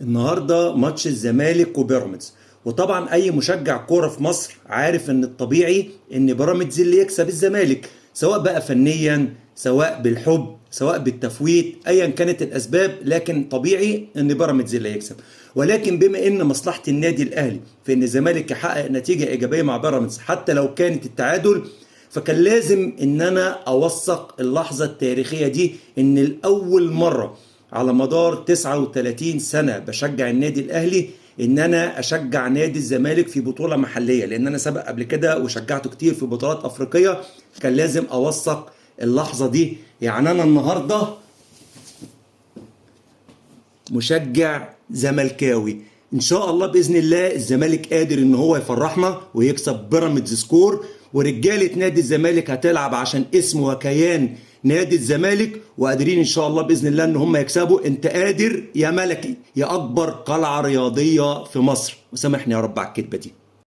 النهارده ماتش الزمالك وبيراميدز. وطبعا اي مشجع كوره في مصر عارف ان الطبيعي ان بيراميدز اللي يكسب الزمالك، سواء بقى فنيا سواء بالحب سواء بالتفويت ايا كانت الاسباب، لكن طبيعي ان بيراميدز اللي يكسب. ولكن بما ان مصلحه النادي الاهلي في ان الزمالك يحقق نتيجه ايجابيه مع بيراميدز حتى لو كانت التعادل، فكان لازم ان انا اوثق اللحظه التاريخيه دي، ان الاول مره على مدار 39 سنة بشجع النادي الأهلي إن أنا أشجع نادي الزمالك في بطولة محلية، لأن أنا سبق قبل كده وشجعته كتير في بطولات أفريقية. كان لازم أوثق اللحظة دي. يعني أنا النهاردة مشجع زملكاوي، ان شاء الله باذن الله الزمالك قادر ان هو يفرحنا ويكسب بيراميدز سكور، ورجاله نادي الزمالك هتلعب عشان اسم وكيان نادي الزمالك، وقادرين ان شاء الله باذن الله ان هم يكسبوا. انت قادر يا ملكي يا اكبر قلعه رياضيه في مصر، وسامحني يا رب على الكذبه دي.